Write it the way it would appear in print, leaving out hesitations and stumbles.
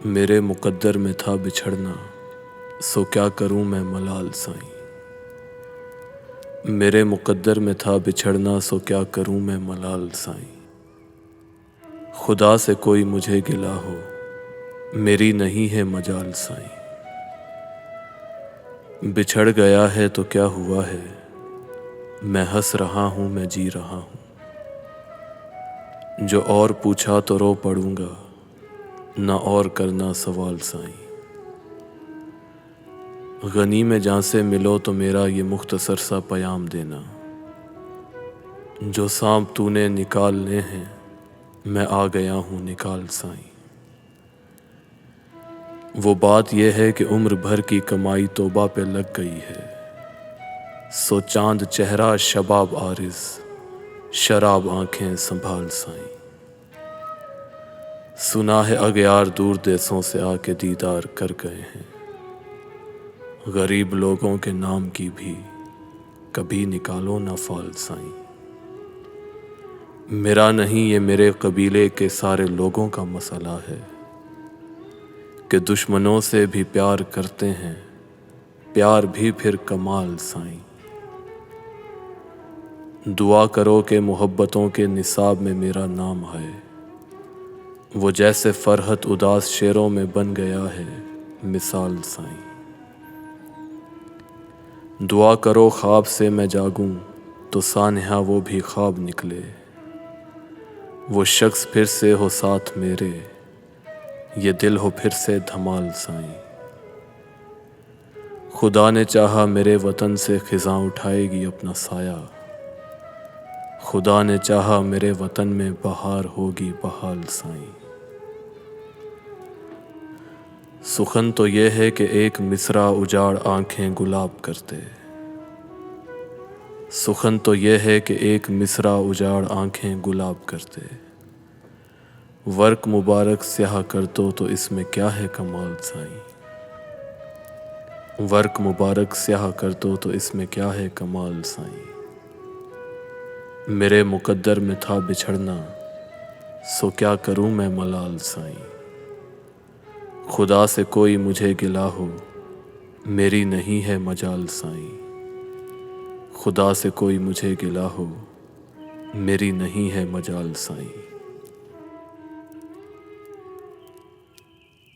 میرے مقدر میں تھا بچھڑنا، سو کیا کروں میں ملال سائیں۔ میرے مقدر میں تھا بچھڑنا، سو کیا کروں میں ملال سائیں۔ خدا سے کوئی مجھے گلہ ہو، میری نہیں ہے مجال سائیں۔ بچھڑ گیا ہے تو کیا ہوا ہے، میں ہنس رہا ہوں، میں جی رہا ہوں۔ جو اور پوچھا تو رو پڑوں گا، نہ اور کرنا سوال سائیں۔ غنی میں جہاں سے ملو تو میرا یہ مختصر سا پیام دینا، جو سانپ تو نے نکالنے ہیں میں آ گیا ہوں نکال سائیں۔ وہ بات یہ ہے کہ عمر بھر کی کمائی توبہ پہ لگ گئی ہے، سو چاند چہرہ شباب عارض، شراب آنکھیں سنبھال سائیں۔ سنا ہے اغیار دور دیسوں سے آ کے دیدار کر گئے ہیں، غریب لوگوں کے نام کی بھی کبھی نکالو نہ فال سائیں۔ میرا نہیں یہ میرے قبیلے کے سارے لوگوں کا مسئلہ ہے کہ دشمنوں سے بھی پیار کرتے ہیں، پیار بھی پھر کمال سائیں۔ دعا کرو کہ محبتوں کے نصاب میں میرا نام ہے، وہ جیسے فرحت اداس شعروں میں بن گیا ہے مثال سائیں۔ دعا کرو خواب سے میں جاگوں تو سانحہ وہ بھی خواب نکلے، وہ شخص پھر سے ہو ساتھ میرے، یہ دل ہو پھر سے دھمال سائیں۔ خدا نے چاہا میرے وطن سے خزاں اٹھائے گی اپنا سایہ، خدا نے چاہا میرے وطن میں بہار ہوگی بحال سائیں۔ سخن تو یہ ہے کہ ایک مصرع اجاڑ آنکھیں گلاب کرتے، سخن تو یہ ہے کہ ایک مصرع اجاڑ آنکھیں گلاب کرتے۔ ورق مبارک سیاہ کر دو تو اس میں کیا ہے کمال سائیں۔ ورق مبارک سیاہ کر دو تو اس میں کیا ہے کمال سائیں۔ میرے مقدر میں تھا بچھڑنا، سو کیا کروں میں ملال سائیں۔ خدا سے کوئی مجھے گلہ ہو، میری نہیں ہے مجال سائیں۔ خدا سے کوئی مجھے گلہ ہو، میری نہیں ہے مجال سائیں۔